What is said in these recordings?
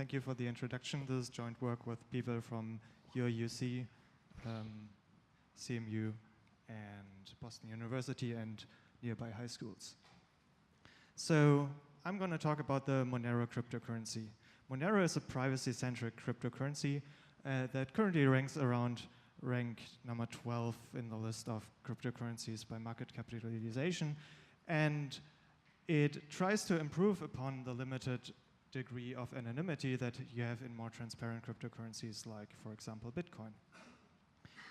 thank you for the introduction. This is joint work with people from your UC, CMU, and Boston University and nearby high schools. So I'm going to talk about the Monero cryptocurrency. Monero is a privacy-centric cryptocurrency that currently ranks around rank number 12 in the list of cryptocurrencies by market capitalization, and it tries to improve upon the limited degree of anonymity that you have in more transparent cryptocurrencies like, for example, Bitcoin.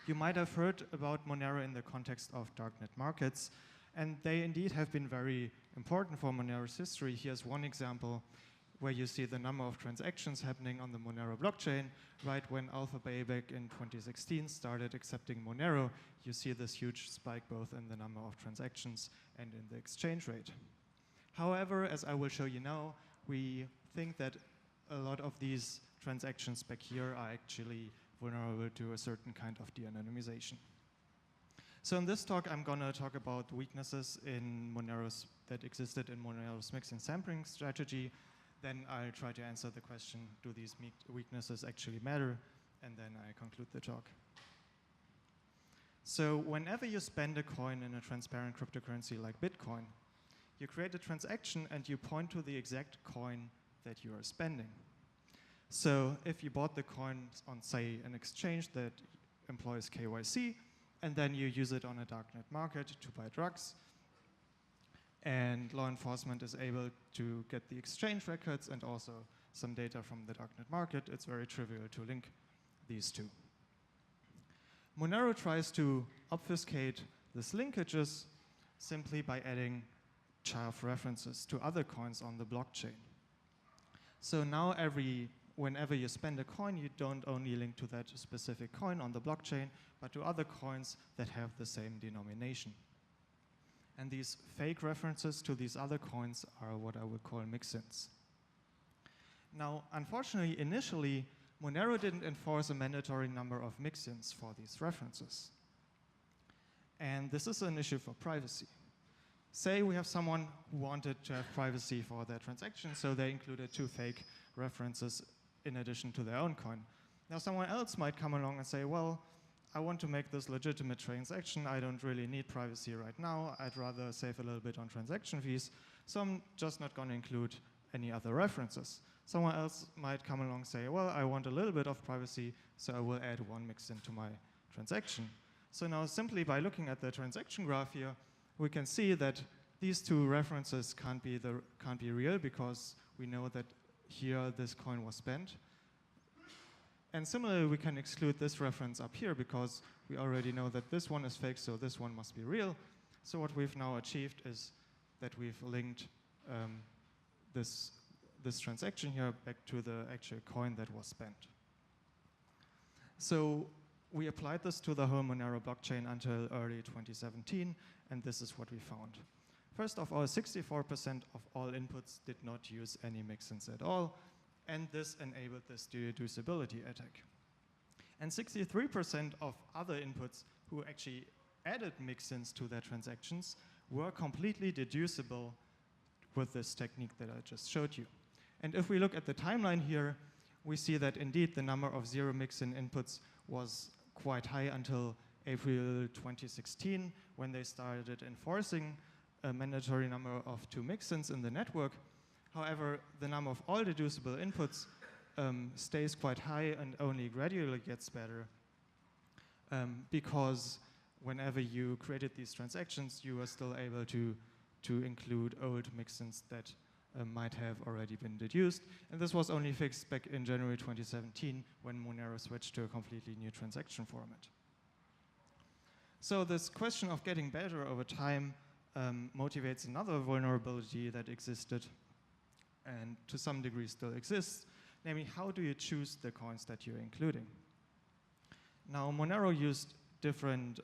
You might have heard about Monero in the context of darknet markets, and they indeed have been very important for Monero's history. Here's one example where you see the number of transactions happening on the Monero blockchain. Right when Alphabet back in 2016 started accepting Monero, you see this huge spike both in the number of transactions and in the exchange rate. However, as I will show you now, we think that a lot of these transactions back here are actually vulnerable to a certain kind of de-anonymization. So in this talk, I'm going to talk about weaknesses in Monero's that existed in Monero's mixing sampling strategy. Then I'll try to answer the question, do these weaknesses actually matter? And then I conclude the talk. So whenever you spend a coin in a transparent cryptocurrency like Bitcoin, you create a transaction and you point to the exact coin that you are spending. So if you bought the coin on, say, an exchange that employs KYC, and then you use it on a darknet market to buy drugs, and law enforcement is able to get the exchange records and also some data from the darknet market, it's very trivial to link these two. Monero tries to obfuscate these linkages simply by adding chaff references to other coins on the blockchain. So now whenever you spend a coin, you don't only link to that specific coin on the blockchain, but to other coins that have the same denomination. And these fake references to these other coins are what I would call mixins. Now, unfortunately, initially, Monero didn't enforce a mandatory number of mixins for these references. And this is an issue for privacy. Say we have someone who wanted to have privacy for their transaction, so they included 2 fake references in addition to their own coin. Now, someone else might come along and say, well, I want to make this legitimate transaction. I don't really need privacy right now. I'd rather save a little bit on transaction fees, so I'm just not going to include any other references. Someone else might come along and say, well, I want a little bit of privacy, so I will add one mixin to my transaction. So now simply by looking at the transaction graph here, we can see that these 2 references can't be real because we know that here this coin was spent. And similarly, we can exclude this reference up here because we already know that this one is fake, so this one must be real. So what we've now achieved is that we've linked this transaction here back to the actual coin that was spent. So we applied this to the whole Monero blockchain until early 2017, and this is what we found. First of all, 64% of all inputs did not use any mixins at all, and this enabled this deducibility attack. And 63% of other inputs who actually added mixins to their transactions were completely deducible with this technique that I just showed you. And if we look at the timeline here, we see that indeed the number of zero mixin inputs was quite high until April 2016, when they started enforcing a mandatory number of 2 mixins in the network. However, the number of all deducible inputs stays quite high and only gradually gets better because whenever you created these transactions, you were still able to include old mixins that might have already been deduced. And this was only fixed back in January 2017 when Monero switched to a completely new transaction format. So this question of getting better over time motivates another vulnerability that existed and to some degree still exists, namely how do you choose the coins that you're including? Now, Monero used different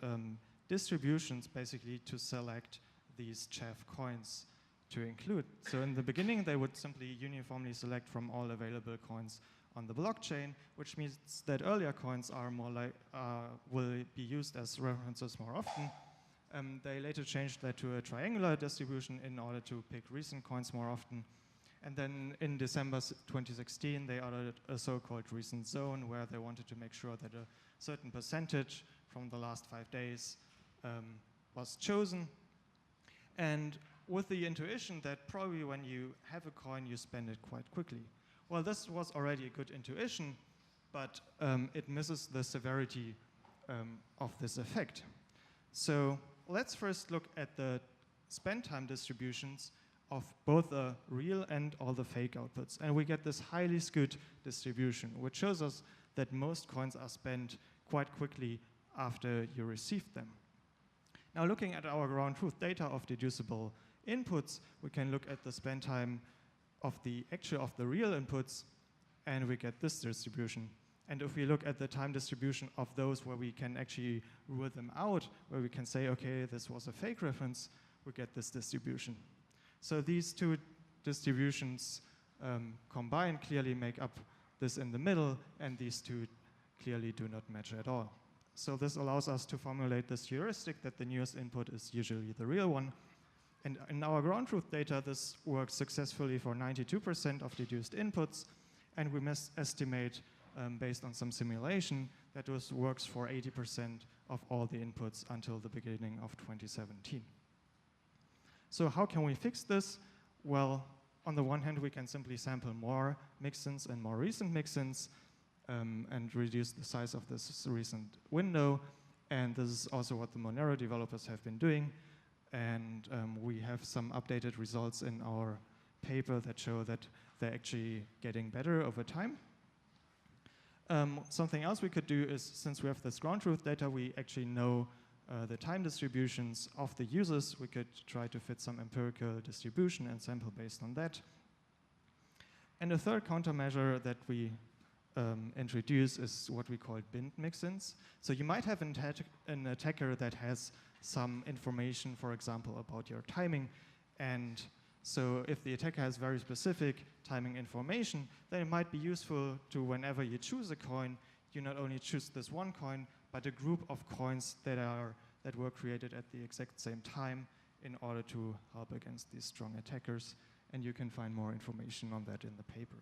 distributions basically to select these chaff coins to include. So in the beginning, they would simply uniformly select from all available coins on the blockchain, which means that earlier coins are will be used as references more often. They later changed that to a triangular distribution in order to pick recent coins more often. And then in December 2016, they added a so-called recent zone where they wanted to make sure that a certain percentage from the last 5 days was chosen. And with the intuition that probably when you have a coin, you spend it quite quickly. Well, this was already a good intuition, but it misses the severity of this effect. So let's first look at the spend time distributions of both the real and all the fake outputs. And we get this highly skewed distribution, which shows us that most coins are spent quite quickly after you receive them. Now, looking at our ground truth data of deducible inputs, we can look at the spend time of the real inputs, and we get this distribution. And if we look at the time distribution of those where we can actually rule them out, where we can say, okay, this was a fake reference, we get this distribution. So these two distributions combined clearly make up this in the middle, and these two clearly do not match at all. So this allows us to formulate this heuristic that the newest input is usually the real one. And in our ground truth data, this works successfully for 92% of deduced inputs, and we must estimate, based on some simulation, that this works for 80% of all the inputs until the beginning of 2017. So how can we fix this? Well, on the one hand, we can simply sample more mixins and more recent mixins and reduce the size of this recent window. And this is also what the Monero developers have been doing. And we have some updated results in our paper that show that they're actually getting better over time. Something else we could do is, since we have this ground truth data, we actually know the time distributions of the users. We could try to fit some empirical distribution and sample based on that. And a third countermeasure that we introduce is what we call binned mixins. So you might have an attacker that has some information, for example, about your timing. And so if the attacker has very specific timing information, then it might be useful to, whenever you choose a coin, you not only choose this one coin, but a group of coins that were created at the exact same time in order to help against these strong attackers. And you can find more information on that in the paper.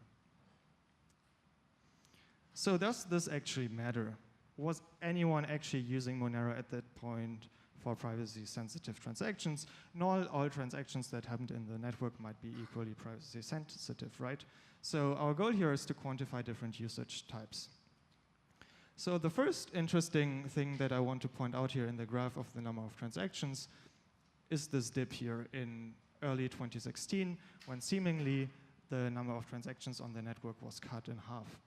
So does this actually matter? Was anyone actually using Monero at that point for privacy-sensitive transactions? Not all transactions that happened in the network might be equally privacy-sensitive, right? So our goal here is to quantify different usage types. So the first interesting thing that I want to point out here in the graph of the number of transactions is this dip here in early 2016, when seemingly the number of transactions on the network was cut in half.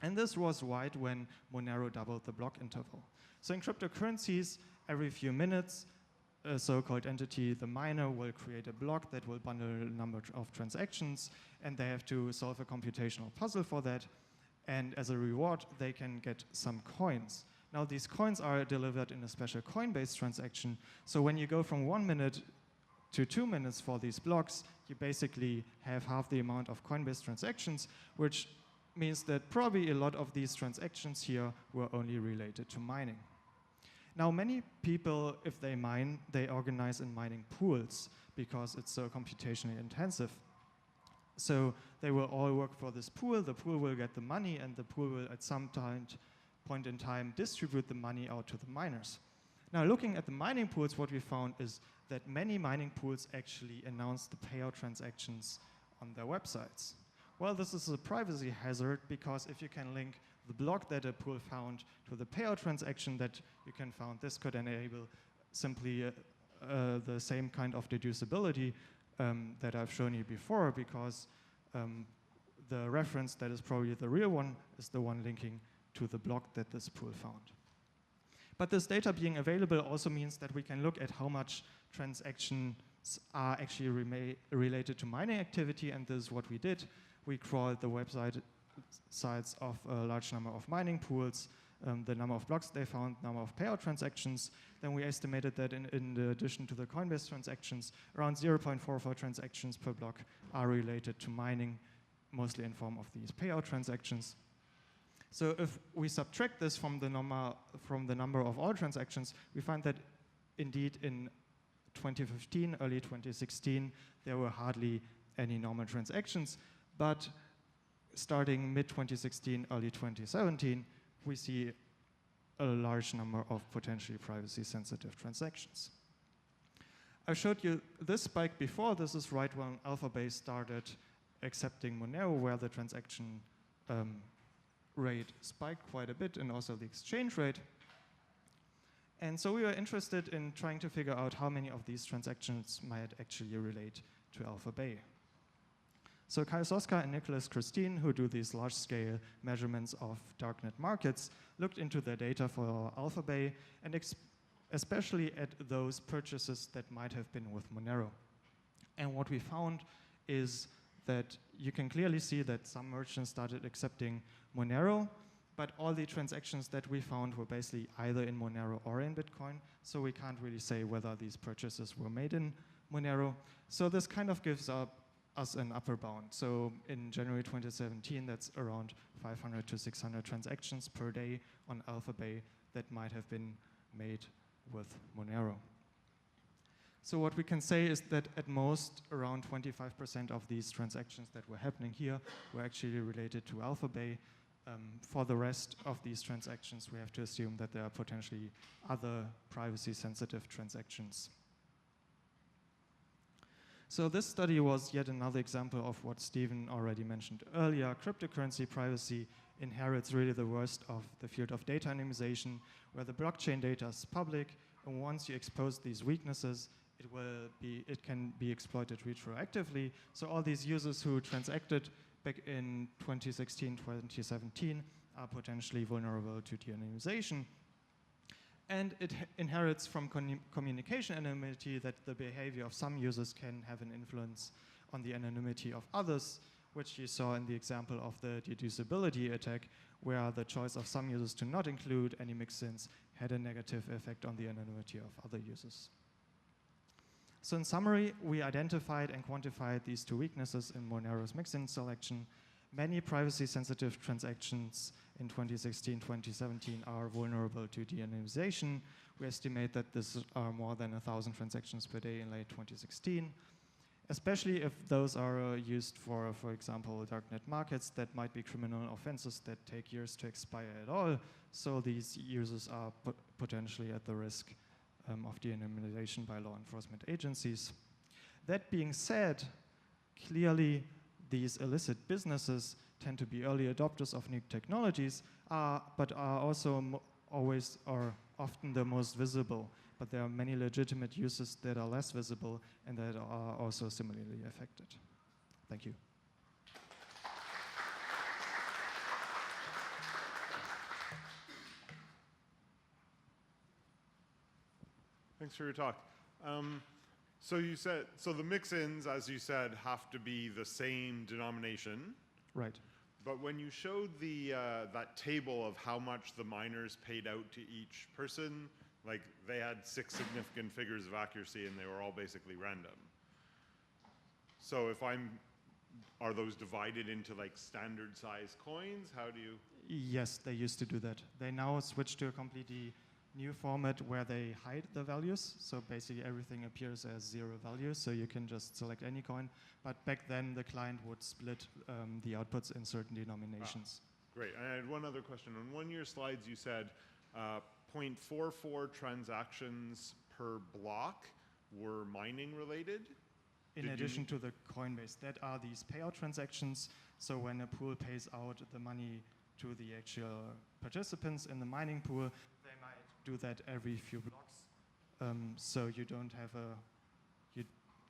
And this was right when Monero doubled the block interval. So in cryptocurrencies, every few minutes, a so-called entity, the miner, will create a block that will bundle a number of transactions, and they have to solve a computational puzzle for that. And as a reward, they can get some coins. Now, these coins are delivered in a special coin-based transaction. So when you go from 1 minute to 2 minutes for these blocks, you basically have half the amount of coin-based transactions, which means that probably a lot of these transactions here were only related to mining. Now, many people, if they mine, they organize in mining pools because it's so computationally intensive. So they will all work for this pool. The pool will get the money, and the pool will at some point in time distribute the money out to the miners. Now, looking at the mining pools, what we found is that many mining pools actually announce the payout transactions on their websites. Well, this is a privacy hazard, because if you can link the block that a pool found to the payout transaction that you can found, this could enable simply the same kind of deducibility that I've shown you before, because the reference that is probably the real one is the one linking to the block that this pool found. But this data being available also means that we can look at how much transactions are actually related to mining activity, and this is what we did. We crawled the website sites of a large number of mining pools, the number of blocks they found, number of payout transactions. Then we estimated that in addition to the coin-based transactions, around 0.44 transactions per block are related to mining, mostly in form of these payout transactions. So if we subtract this from the number of all transactions, we find that indeed in 2015, early 2016, there were hardly any normal transactions. But starting mid-2016, early 2017, we see a large number of potentially privacy-sensitive transactions. I showed you this spike before. This is right when Alphabay started accepting Monero, where the transaction rate spiked quite a bit, and also the exchange rate. And so we were interested in trying to figure out how many of these transactions might actually relate to Alphabay. So Kai Soska and Nicholas Christine, who do these large-scale measurements of darknet markets, looked into their data for Alphabay and especially at those purchases that might have been with Monero. And what we found is that you can clearly see that some merchants started accepting Monero, but all the transactions that we found were basically either in Monero or in Bitcoin, so we can't really say whether these purchases were made in Monero. So this kind of gives us an upper bound. So in January 2017, that's around 500 to 600 transactions per day on Alphabay that might have been made with Monero. So what we can say is that at most around 25% of these transactions that were happening here were actually related to Alphabay. For the rest of these transactions, we have to assume that there are potentially other privacy-sensitive transactions. So this study was yet another example of what Stephen already mentioned earlier. Cryptocurrency privacy inherits really the worst of the field of data anonymization, where the blockchain data is public, and once you expose these weaknesses, it can be exploited retroactively. So all these users who transacted back in 2016, 2017 are potentially vulnerable to de-anonymization. And it inherits from communication anonymity that the behavior of some users can have an influence on the anonymity of others, which you saw in the example of the deducibility attack, where the choice of some users to not include any mixins had a negative effect on the anonymity of other users. So in summary, we identified and quantified these two weaknesses in Monero's mixin selection. Many privacy-sensitive transactions in 2016, 2017 are vulnerable to de-anonymization. We estimate that this are more than 1,000 transactions per day in late 2016, especially if those are used for example, darknet markets that might be criminal offenses that take years to expire at all. So these users are potentially at the risk of de-anonymization by law enforcement agencies. That being said, clearly these illicit businesses tend to be early adopters of new technologies, but are also always or often the most visible. But there are many legitimate uses that are less visible and that are also similarly affected. Thank you. Thanks for your talk. So you said, so the mix-ins, as you said, have to be the same denomination. Right. But when you showed the that table of how much the miners paid out to each person, like they had 6 significant figures of accuracy and they were all basically random. So are those divided into like standard size coins? How do you? Yes, they used to do that. They now switched to a completely new format where they hide the values. So basically everything appears as 0 values, so you can just select any coin. But back then the client would split the outputs in certain denominations. Great. And I had one other question. On one of your slides you said 0.44 transactions per block were mining related? In addition to the Coinbase, that are these payout transactions. So when a pool pays out the money to the actual participants in the mining pool, they might do that every few blocks. So you don't have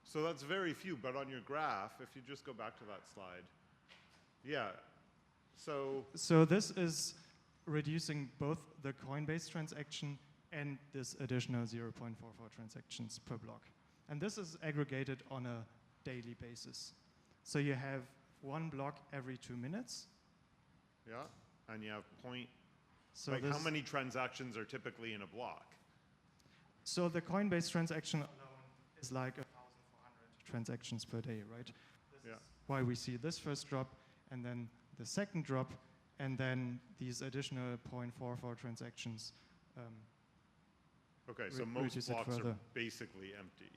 So that's very few, but on your graph, if you just go back to that slide, yeah. So this is reducing both the Coinbase transaction and this additional 0.44 transactions per block. And this is aggregated on a daily basis. So you have 1 block every 2 minutes. Yeah, and you have So like how many transactions are typically in a block? So the Coinbase transaction alone is like 1,400 transactions per day, right? This is why we see this first drop, and then the second drop, and then these additional 0.44 transactions. Okay, so most blocks are basically empty.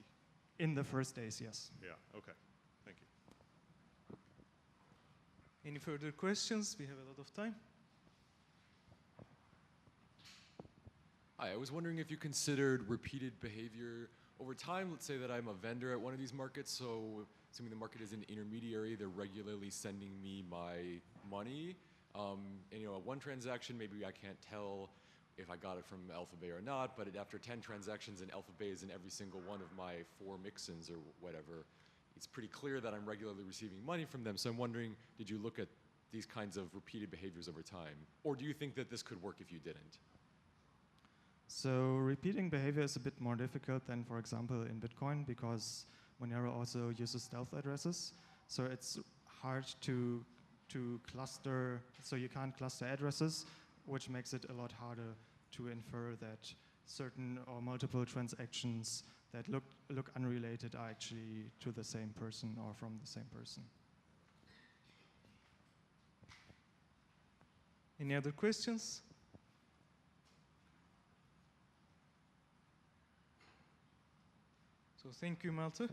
In the first days, yes. Yeah, okay. Thank you. Any further questions? We have a lot of time. Hi, I was wondering if you considered repeated behavior over time. Let's say that I'm a vendor at one of these markets, so assuming the market is an intermediary, they're regularly sending me my money. And you know, at one transaction, maybe I can't tell if I got it from Alphabay or not, but after 10 transactions and Alphabay is in every single one of my 4 mixins or whatever, it's pretty clear that I'm regularly receiving money from them. So I'm wondering, did you look at these kinds of repeated behaviors over time? Or do you think that this could work if you didn't? So repeating behavior is a bit more difficult than, for example, in Bitcoin, because Monero also uses stealth addresses. So it's hard to cluster, so you can't cluster addresses, which makes it a lot harder to infer that certain or multiple transactions that look unrelated are actually to the same person or from the same person. Any other questions? So thank you, Malte.